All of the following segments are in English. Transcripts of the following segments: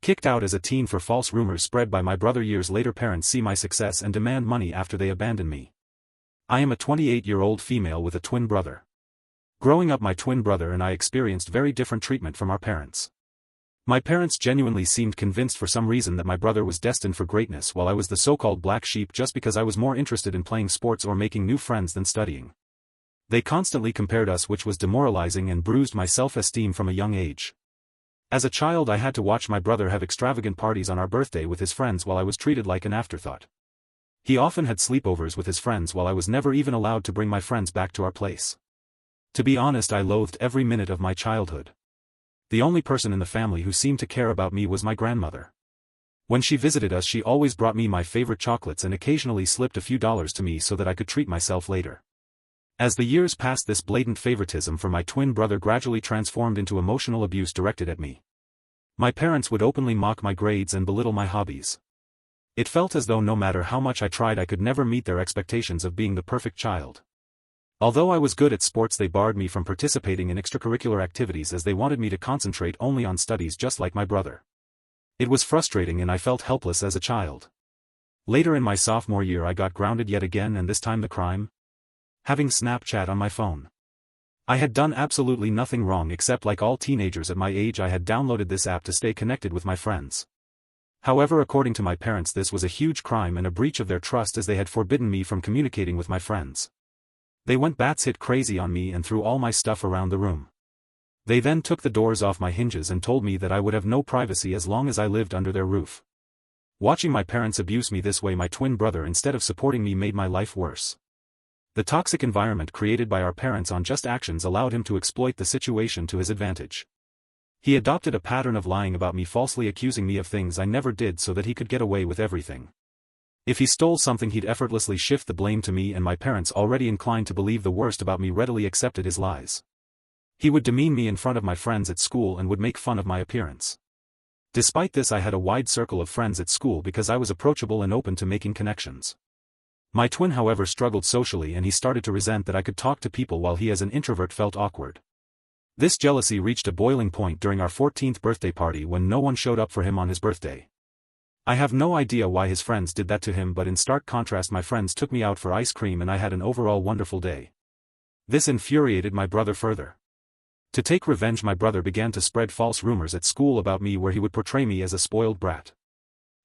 Kicked out as a teen for false rumors spread by my brother. Years later, parents see my success and demand money after they abandon me. I am a 28-year-old female with a twin brother. Growing up, my twin brother and I experienced very different treatment from our parents. My parents genuinely seemed convinced for some reason that my brother was destined for greatness, while I was the so-called black sheep just because I was more interested in playing sports or making new friends than studying. They constantly compared us, which was demoralizing and bruised my self-esteem from a young age. As a child, I had to watch my brother have extravagant parties on our birthday with his friends while I was treated like an afterthought. He often had sleepovers with his friends while I was never even allowed to bring my friends back to our place. To be honest, I loathed every minute of my childhood. The only person in the family who seemed to care about me was my grandmother. When she visited us, she always brought me my favorite chocolates and occasionally slipped a few dollars to me so that I could treat myself later. As the years passed, this blatant favoritism for my twin brother gradually transformed into emotional abuse directed at me. My parents would openly mock my grades and belittle my hobbies. It felt as though no matter how much I tried, I could never meet their expectations of being the perfect child. Although I was good at sports, they barred me from participating in extracurricular activities as they wanted me to concentrate only on studies just like my brother. It was frustrating and I felt helpless as a child. Later in my sophomore year, I got grounded yet again, and this time the crime? Having Snapchat on my phone. I had done absolutely nothing wrong except, like all teenagers at my age, I had downloaded this app to stay connected with my friends. However, according to my parents, this was a huge crime and a breach of their trust, as they had forbidden me from communicating with my friends. They went batshit crazy on me and threw all my stuff around the room. They then took the doors off my hinges and told me that I would have no privacy as long as I lived under their roof. Watching my parents abuse me this way, my twin brother, instead of supporting me, made my life worse. The toxic environment created by our parents' unjust actions allowed him to exploit the situation to his advantage. He adopted a pattern of lying about me, falsely accusing me of things I never did so that he could get away with everything. If he stole something, he'd effortlessly shift the blame to me, and my parents, already inclined to believe the worst about me, readily accepted his lies. He would demean me in front of my friends at school and would make fun of my appearance. Despite this, I had a wide circle of friends at school because I was approachable and open to making connections. My twin, however, struggled socially, and he started to resent that I could talk to people while he, as an introvert, felt awkward. This jealousy reached a boiling point during our 14th birthday party when no one showed up for him on his birthday. I have no idea why his friends did that to him, but in stark contrast, my friends took me out for ice cream and I had an overall wonderful day. This infuriated my brother further. To take revenge, my brother began to spread false rumors at school about me, where he would portray me as a spoiled brat.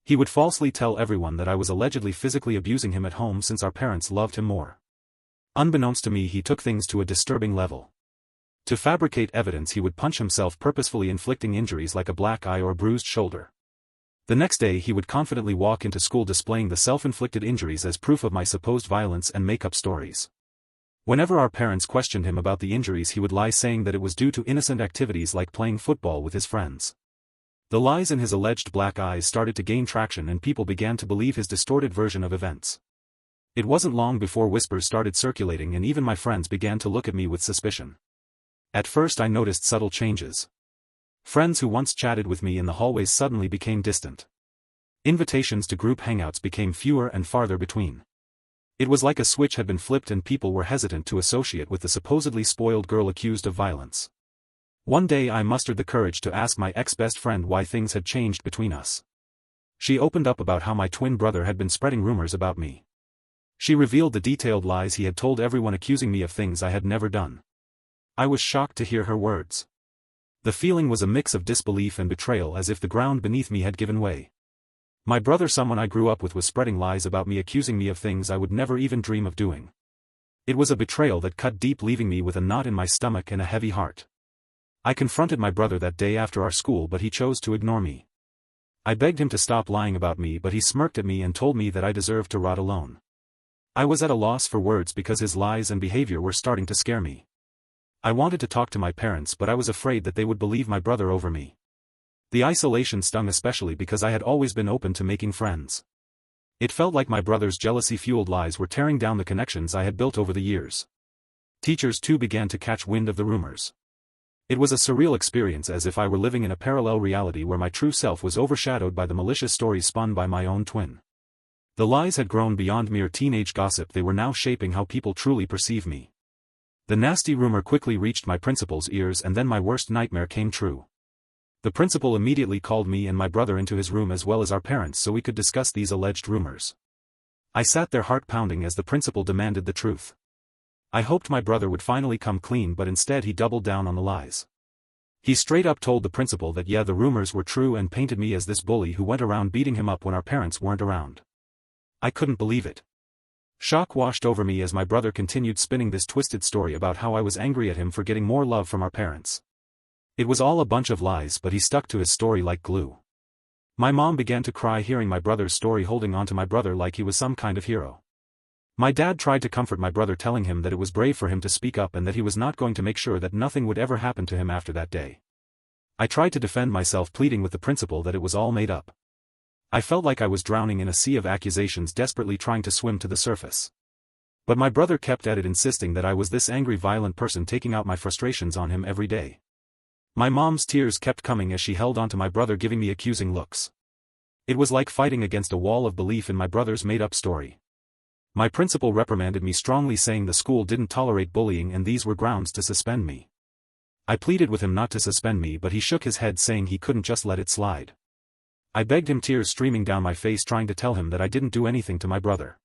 He would falsely tell everyone that I was allegedly physically abusing him at home since our parents loved him more. Unbeknownst to me, he took things to a disturbing level. To fabricate evidence, he would punch himself, purposefully inflicting injuries like a black eye or bruised shoulder. The next day, he would confidently walk into school displaying the self-inflicted injuries as proof of my supposed violence and make up stories. Whenever our parents questioned him about the injuries, he would lie, saying that it was due to innocent activities like playing football with his friends. The lies in his alleged black eyes started to gain traction, and people began to believe his distorted version of events. It wasn't long before whispers started circulating, and even my friends began to look at me with suspicion. At first, I noticed subtle changes. Friends who once chatted with me in the hallways suddenly became distant. Invitations to group hangouts became fewer and farther between. It was like a switch had been flipped, and people were hesitant to associate with the supposedly spoiled girl accused of violence. One day, I mustered the courage to ask my ex-best friend why things had changed between us. She opened up about how my twin brother had been spreading rumors about me. She revealed the detailed lies he had told everyone, accusing me of things I had never done. I was shocked to hear her words. The feeling was a mix of disbelief and betrayal, as if the ground beneath me had given way. My brother, someone I grew up with, was spreading lies about me, accusing me of things I would never even dream of doing. It was a betrayal that cut deep, leaving me with a knot in my stomach and a heavy heart. I confronted my brother that day after our school, but he chose to ignore me. I begged him to stop lying about me, but he smirked at me and told me that I deserved to rot alone. I was at a loss for words because his lies and behavior were starting to scare me. I wanted to talk to my parents, but I was afraid that they would believe my brother over me. The isolation stung, especially because I had always been open to making friends. It felt like my brother's jealousy-fueled lies were tearing down the connections I had built over the years. Teachers too began to catch wind of the rumors. It was a surreal experience, as if I were living in a parallel reality where my true self was overshadowed by the malicious stories spun by my own twin. The lies had grown beyond mere teenage gossip, they were now shaping how people truly perceive me. The nasty rumor quickly reached my principal's ears, and then my worst nightmare came true. The principal immediately called me and my brother into his room as well as our parents so we could discuss these alleged rumors. I sat there heart pounding as the principal demanded the truth. I hoped my brother would finally come clean, but instead he doubled down on the lies. He straight up told the principal that yeah, the rumors were true and painted me as this bully who went around beating him up when our parents weren't around. I couldn't believe it. Shock washed over me as my brother continued spinning this twisted story about how I was angry at him for getting more love from our parents. It was all a bunch of lies, but he stuck to his story like glue. My mom began to cry hearing my brother's story, holding on to my brother like he was some kind of hero. My dad tried to comfort my brother, telling him that it was brave for him to speak up and that he was not going to make sure that nothing would ever happen to him after that day. I tried to defend myself, pleading with the principal that it was all made up. I felt like I was drowning in a sea of accusations, desperately trying to swim to the surface. But my brother kept at it, insisting that I was this angry, violent person taking out my frustrations on him every day. My mom's tears kept coming as she held onto my brother, giving me accusing looks. It was like fighting against a wall of belief in my brother's made-up story. My principal reprimanded me strongly, saying the school didn't tolerate bullying and these were grounds to suspend me. I pleaded with him not to suspend me, but he shook his head, saying he couldn't just let it slide. I begged him, tears streaming down my face, trying to tell him that I didn't do anything to my brother.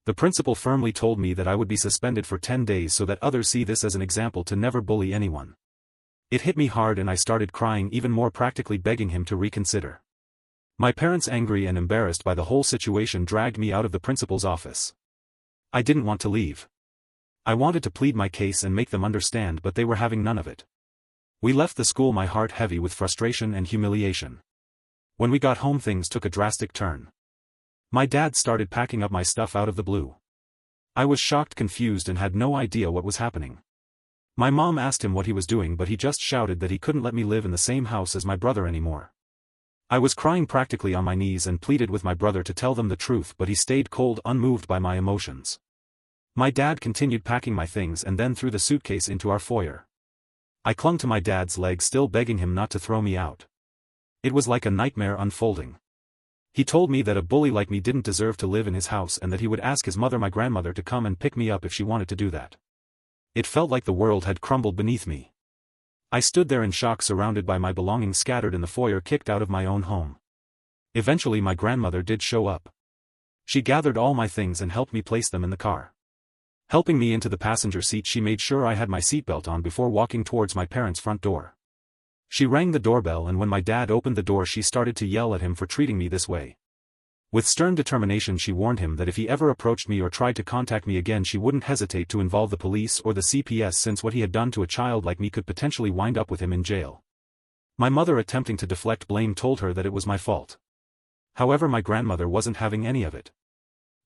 The principal firmly told me that I would be suspended for 10 days so that others see this as an example to never bully anyone. It hit me hard and I started crying even more, practically begging him to reconsider. My parents, angry and embarrassed by the whole situation, dragged me out of the principal's office. I didn't want to leave. I wanted to plead my case and make them understand, but they were having none of it. We left the school, my heart heavy with frustration and humiliation. When we got home, things took a drastic turn. My dad started packing up my stuff out of the blue. I was shocked, confused, and had no idea what was happening. My mom asked him what he was doing, but he just shouted that he couldn't let me live in the same house as my brother anymore. I was crying, practically on my knees, and pleaded with my brother to tell them the truth, but he stayed cold, unmoved by my emotions. My dad continued packing my things and then threw the suitcase into our foyer. I clung to my dad's leg, still begging him not to throw me out. It was like a nightmare unfolding. He told me that a bully like me didn't deserve to live in his house and that he would ask his mother, my grandmother, to come and pick me up if she wanted to do that. It felt like the world had crumbled beneath me. I stood there in shock, surrounded by my belongings scattered in the foyer, kicked out of my own home. Eventually my grandmother did show up. She gathered all my things and helped me place them in the car. Helping me into the passenger seat, she made sure I had my seatbelt on before walking towards my parents' front door. She rang the doorbell, and when my dad opened the door she started to yell at him for treating me this way. With stern determination she warned him that if he ever approached me or tried to contact me again she wouldn't hesitate to involve the police or the CPS, since what he had done to a child like me could potentially wind up with him in jail. My mother, attempting to deflect blame, told her that it was my fault. However, my grandmother wasn't having any of it.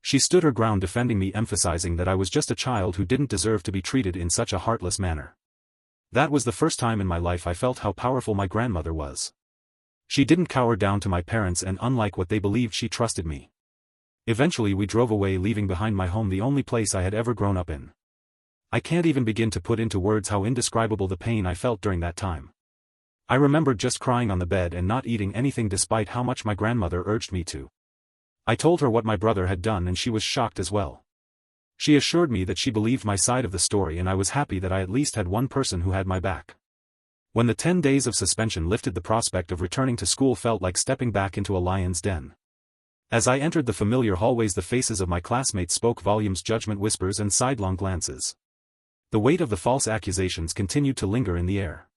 She stood her ground, defending me, emphasizing that I was just a child who didn't deserve to be treated in such a heartless manner. That was the first time in my life I felt how powerful my grandmother was. She didn't cower down to my parents, and unlike what they believed, she trusted me. Eventually we drove away, leaving behind my home, the only place I had ever grown up in. I can't even begin to put into words how indescribable the pain I felt during that time. I remembered just crying on the bed and not eating anything despite how much my grandmother urged me to. I told her what my brother had done and she was shocked as well. She assured me that she believed my side of the story, and I was happy that I at least had one person who had my back. When the 10 days of suspension lifted, the prospect of returning to school felt like stepping back into a lion's den. As I entered the familiar hallways, the faces of my classmates spoke volumes, judgment whispers and sidelong glances. The weight of the false accusations continued to linger in the air.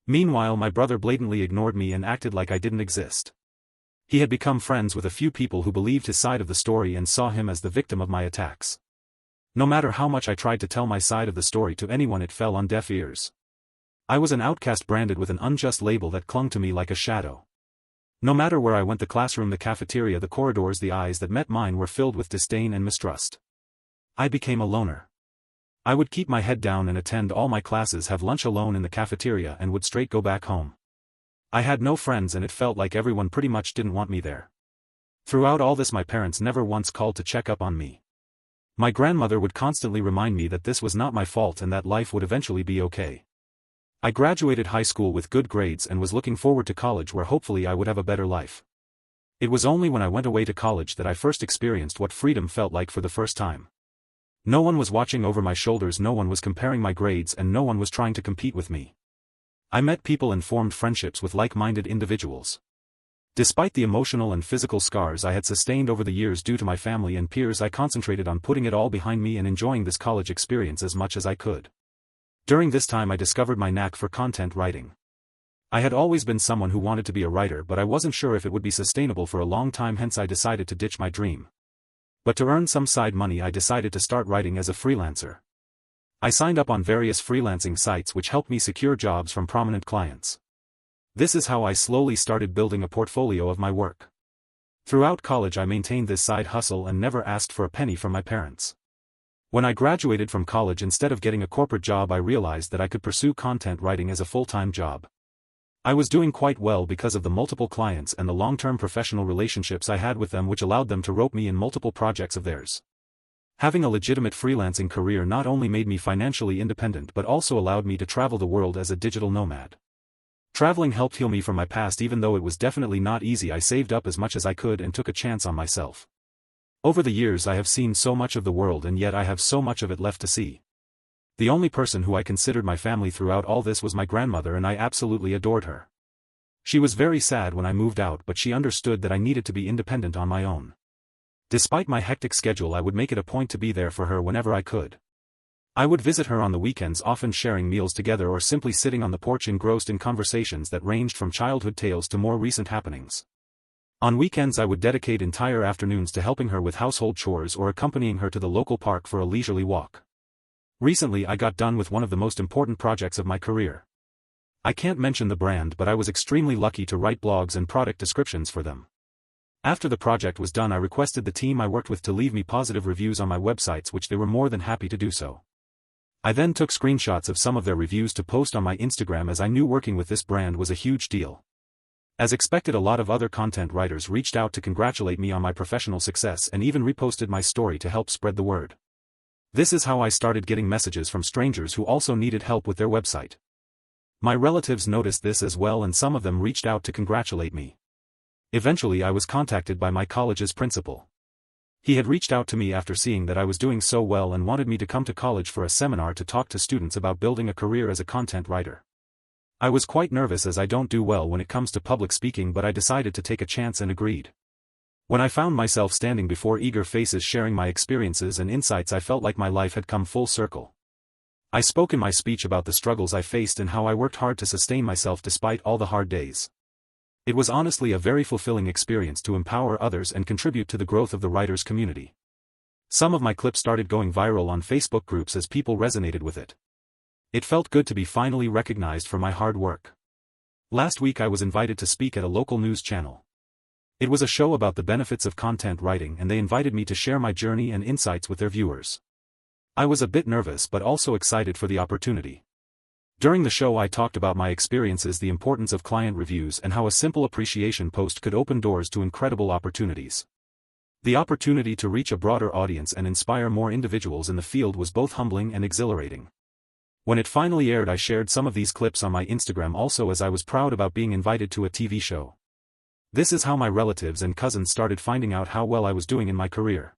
Meanwhile, my brother blatantly ignored me and acted like I didn't exist. He had become friends with a few people who believed his side of the story and saw him as the victim of my attacks. No matter how much I tried to tell my side of the story to anyone, it fell on deaf ears. I was an outcast, branded with an unjust label that clung to me like a shadow. No matter where I went, the classroom, the cafeteria, the corridors, the eyes that met mine were filled with disdain and mistrust. I became a loner. I would keep my head down and attend all my classes, have lunch alone in the cafeteria, and would straight go back home. I had no friends, and it felt like everyone pretty much didn't want me there. Throughout all this, my parents never once called to check up on me. My grandmother would constantly remind me that this was not my fault and that life would eventually be okay. I graduated high school with good grades and was looking forward to college, where hopefully I would have a better life. It was only when I went away to college that I first experienced what freedom felt like for the first time. No one was watching over my shoulders, no one was comparing my grades, and no one was trying to compete with me. I met people and formed friendships with like-minded individuals. Despite the emotional and physical scars I had sustained over the years due to my family and peers, I concentrated on putting it all behind me and enjoying this college experience as much as I could. During this time I discovered my knack for content writing. I had always been someone who wanted to be a writer, but I wasn't sure if it would be sustainable for a long time, hence I decided to ditch my dream. But to earn some side money I decided to start writing as a freelancer. I signed up on various freelancing sites which helped me secure jobs from prominent clients. This is how I slowly started building a portfolio of my work. Throughout college I maintained this side hustle and never asked for a penny from my parents. When I graduated from college, instead of getting a corporate job, I realized that I could pursue content writing as a full-time job. I was doing quite well because of the multiple clients and the long-term professional relationships I had with them, which allowed them to rope me in multiple projects of theirs. Having a legitimate freelancing career not only made me financially independent but also allowed me to travel the world as a digital nomad. Traveling helped heal me from my past. Even though it was definitely not easy, I saved up as much as I could and took a chance on myself. Over the years I have seen so much of the world, and yet I have so much of it left to see. The only person who I considered my family throughout all this was my grandmother, and I absolutely adored her. She was very sad when I moved out, but she understood that I needed to be independent on my own. Despite my hectic schedule, I would make it a point to be there for her whenever I could. I would visit her on the weekends, often sharing meals together or simply sitting on the porch engrossed in conversations that ranged from childhood tales to more recent happenings. On weekends I would dedicate entire afternoons to helping her with household chores or accompanying her to the local park for a leisurely walk. Recently I got done with one of the most important projects of my career. I can't mention the brand, but I was extremely lucky to write blogs and product descriptions for them. After the project was done, I requested the team I worked with to leave me positive reviews on my websites, which they were more than happy to do so. I then took screenshots of some of their reviews to post on my Instagram, as I knew working with this brand was a huge deal. As expected, a lot of other content writers reached out to congratulate me on my professional success and even reposted my story to help spread the word. This is how I started getting messages from strangers who also needed help with their website. My relatives noticed this as well, and some of them reached out to congratulate me. Eventually I was contacted by my college's principal. He had reached out to me after seeing that I was doing so well and wanted me to come to college for a seminar to talk to students about building a career as a content writer. I was quite nervous as I don't do well when it comes to public speaking, but I decided to take a chance and agreed. When I found myself standing before eager faces sharing my experiences and insights, I felt like my life had come full circle. I spoke in my speech about the struggles I faced and how I worked hard to sustain myself despite all the hard days. It was honestly a very fulfilling experience to empower others and contribute to the growth of the writers' community. Some of my clips started going viral on Facebook groups as people resonated with it. It felt good to be finally recognized for my hard work. Last week I was invited to speak at a local news channel. It was a show about the benefits of content writing, and they invited me to share my journey and insights with their viewers. I was a bit nervous but also excited for the opportunity. During the show I talked about my experiences, the importance of client reviews, and how a simple appreciation post could open doors to incredible opportunities. The opportunity to reach a broader audience and inspire more individuals in the field was both humbling and exhilarating. When it finally aired, I shared some of these clips on my Instagram also, as I was proud about being invited to a TV show. This is how my relatives and cousins started finding out how well I was doing in my career.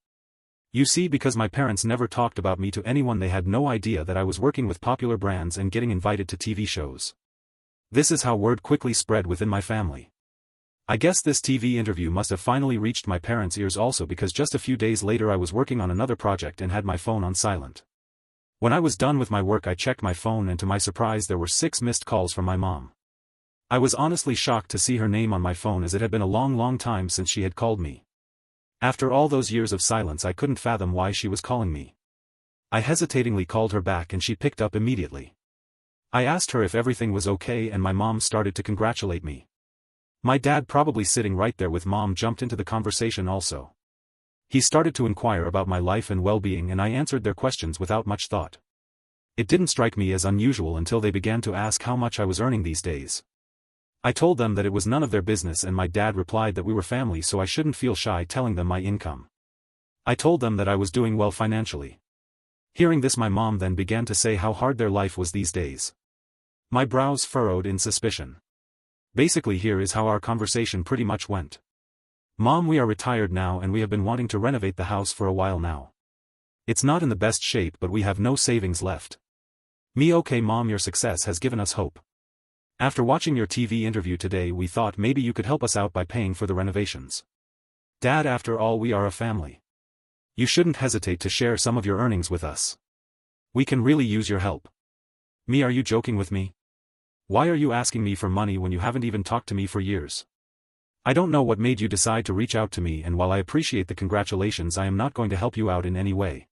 You see, because my parents never talked about me to anyone, they had no idea that I was working with popular brands and getting invited to TV shows. This is how word quickly spread within my family. I guess this TV interview must have finally reached my parents' ears also, because just a few days later I was working on another project and had my phone on silent. When I was done with my work, I checked my phone, and to my surprise there were 6 missed calls from my mom. I was honestly shocked to see her name on my phone, as it had been a long time since she had called me. After all those years of silence, I couldn't fathom why she was calling me. I hesitatingly called her back and she picked up immediately. I asked her if everything was okay, and my mom started to congratulate me. My dad, probably sitting right there with mom, jumped into the conversation also. He started to inquire about my life and well-being, and I answered their questions without much thought. It didn't strike me as unusual until they began to ask how much I was earning these days. I told them that it was none of their business, and my dad replied that we were family, so I shouldn't feel shy telling them my income. I told them that I was doing well financially. Hearing this, my mom then began to say how hard their life was these days. My brows furrowed in suspicion. Basically, here is how our conversation pretty much went. Mom, we are retired now and we have been wanting to renovate the house for a while now. It's not in the best shape, but we have no savings left. Me, okay mom, your success has given us hope. After watching your TV interview today, we thought maybe you could help us out by paying for the renovations. Dad, after all, we are a family. You shouldn't hesitate to share some of your earnings with us. We can really use your help. Me, are you joking with me? Why are you asking me for money when you haven't even talked to me for years? I don't know what made you decide to reach out to me, and while I appreciate the congratulations, I am not going to help you out in any way.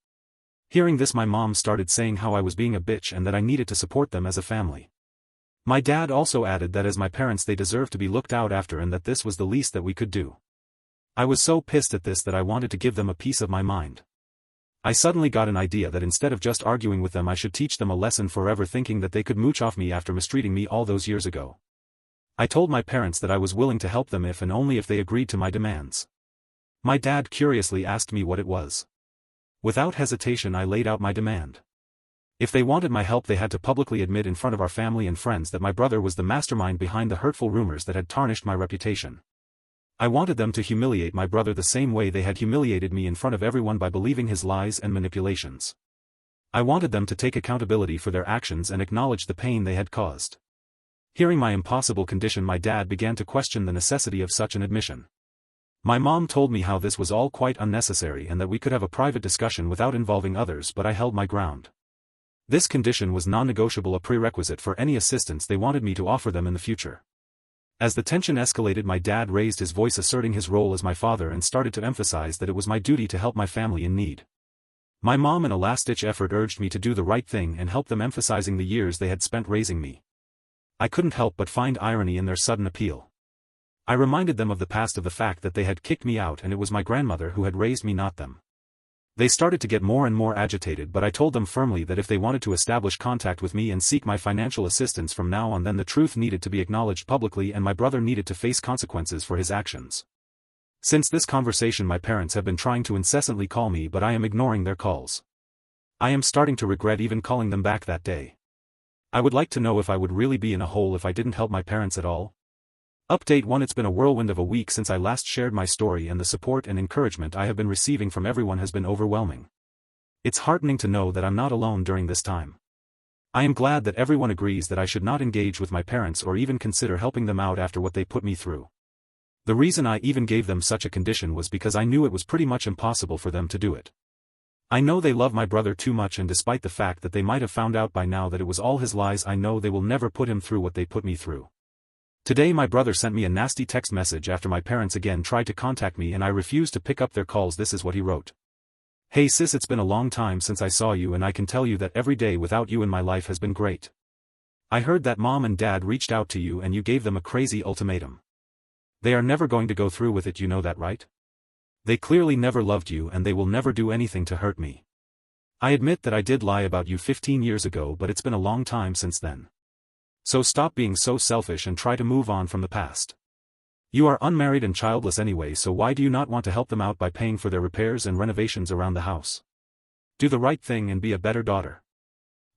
Hearing this, my mom started saying how I was being a bitch and that I needed to support them as a family. My dad also added that as my parents they deserve to be looked out after and that this was the least that we could do. I was so pissed at this that I wanted to give them a piece of my mind. I suddenly got an idea that instead of just arguing with them, I should teach them a lesson forever, thinking that they could mooch off me after mistreating me all those years ago. I told my parents that I was willing to help them if and only if they agreed to my demands. My dad curiously asked me what it was. Without hesitation, I laid out my demand. If they wanted my help, they had to publicly admit in front of our family and friends that my brother was the mastermind behind the hurtful rumors that had tarnished my reputation. I wanted them to humiliate my brother the same way they had humiliated me in front of everyone by believing his lies and manipulations. I wanted them to take accountability for their actions and acknowledge the pain they had caused. Hearing my impossible condition, my dad began to question the necessity of such an admission. My mom told me how this was all quite unnecessary and that we could have a private discussion without involving others, but I held my ground. This condition was non-negotiable, a prerequisite for any assistance they wanted me to offer them in the future. As the tension escalated, my dad raised his voice, asserting his role as my father, and started to emphasize that it was my duty to help my family in need. My mom, in a last-ditch effort, urged me to do the right thing and help them, emphasizing the years they had spent raising me. I couldn't help but find irony in their sudden appeal. I reminded them of the past, of the fact that they had kicked me out and it was my grandmother who had raised me, not them. They started to get more and more agitated, but I told them firmly that if they wanted to establish contact with me and seek my financial assistance from now on, then the truth needed to be acknowledged publicly and my brother needed to face consequences for his actions. Since this conversation, my parents have been trying to incessantly call me, but I am ignoring their calls. I am starting to regret even calling them back that day. I would like to know if I would really be in a hole if I didn't help my parents at all. Update 1. It's been a whirlwind of a week since I last shared my story, and the support and encouragement I have been receiving from everyone has been overwhelming. It's heartening to know that I'm not alone during this time. I am glad that everyone agrees that I should not engage with my parents or even consider helping them out after what they put me through. The reason I even gave them such a condition was because I knew it was pretty much impossible for them to do it. I know they love my brother too much, and despite the fact that they might have found out by now that it was all his lies, I know they will never put him through what they put me through. Today my brother sent me a nasty text message after my parents again tried to contact me and I refused to pick up their calls. This is what he wrote. "Hey sis, it's been a long time since I saw you, and I can tell you that every day without you in my life has been great. I heard that mom and dad reached out to you and you gave them a crazy ultimatum. They are never going to go through with it, you know that, right? They clearly never loved you and they will never do anything to hurt me. I admit that I did lie about you 15 years ago, but it's been a long time since then. So stop being so selfish and try to move on from the past. You are unmarried and childless anyway, so why do you not want to help them out by paying for their repairs and renovations around the house? Do the right thing and be a better daughter."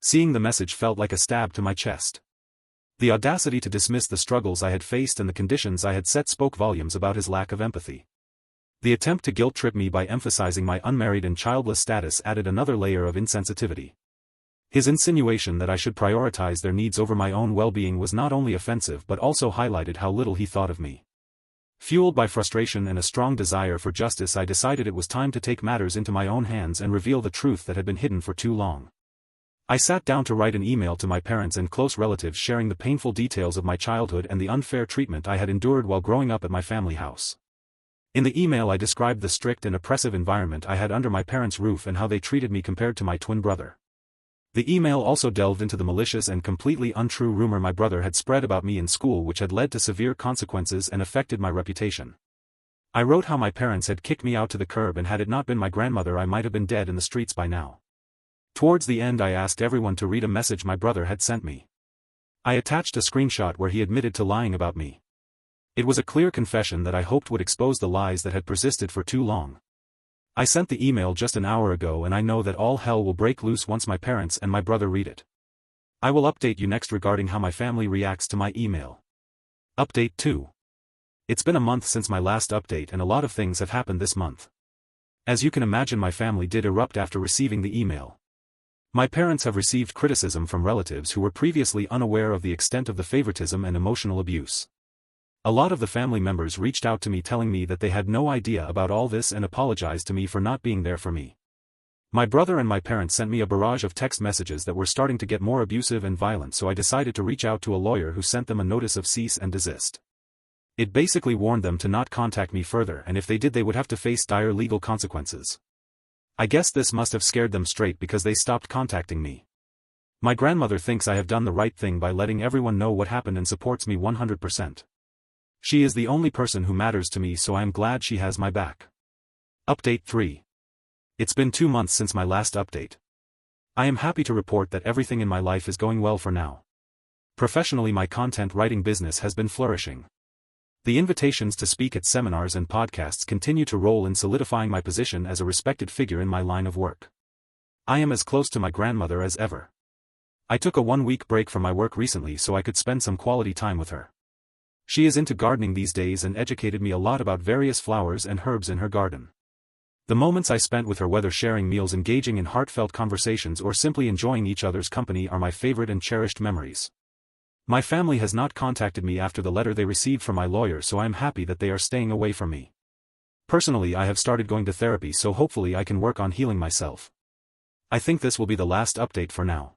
Seeing the message felt like a stab to my chest. The audacity to dismiss the struggles I had faced and the conditions I had set spoke volumes about his lack of empathy. The attempt to guilt-trip me by emphasizing my unmarried and childless status added another layer of insensitivity. His insinuation that I should prioritize their needs over my own well-being was not only offensive but also highlighted how little he thought of me. Fueled by frustration and a strong desire for justice, I decided it was time to take matters into my own hands and reveal the truth that had been hidden for too long. I sat down to write an email to my parents and close relatives, sharing the painful details of my childhood and the unfair treatment I had endured while growing up at my family house. In the email I described the strict and oppressive environment I had under my parents' roof and how they treated me compared to my twin brother. The email also delved into the malicious and completely untrue rumor my brother had spread about me in school, which had led to severe consequences and affected my reputation. I wrote how my parents had kicked me out to the curb, and had it not been my grandmother I might have been dead in the streets by now. Towards the end I asked everyone to read a message my brother had sent me. I attached a screenshot where he admitted to lying about me. It was a clear confession that I hoped would expose the lies that had persisted for too long. I sent the email just an hour ago, and I know that all hell will break loose once my parents and my brother read it. I will update you next regarding how my family reacts to my email. Update 2. It's been a month since my last update, and a lot of things have happened this month. As you can imagine, my family did erupt after receiving the email. My parents have received criticism from relatives who were previously unaware of the extent of the favoritism and emotional abuse. A lot of the family members reached out to me telling me that they had no idea about all this and apologized to me for not being there for me. My brother and my parents sent me a barrage of text messages that were starting to get more abusive and violent, so I decided to reach out to a lawyer who sent them a notice of cease and desist. It basically warned them to not contact me further, and if they did they would have to face dire legal consequences. I guess this must have scared them straight because they stopped contacting me. My grandmother thinks I have done the right thing by letting everyone know what happened and supports me 100%. She is the only person who matters to me, so I am glad she has my back. Update 3. It's been 2 months since my last update. I am happy to report that everything in my life is going well for now. Professionally, my content writing business has been flourishing. The invitations to speak at seminars and podcasts continue to roll in, solidifying my position as a respected figure in my line of work. I am as close to my grandmother as ever. I took a 1-week break from my work recently so I could spend some quality time with her. She is into gardening these days and educated me a lot about various flowers and herbs in her garden. The moments I spent with her, whether sharing meals, engaging in heartfelt conversations, or simply enjoying each other's company, are my favorite and cherished memories. My family has not contacted me after the letter they received from my lawyer, so I am happy that they are staying away from me. Personally, I have started going to therapy, so hopefully I can work on healing myself. I think this will be the last update for now.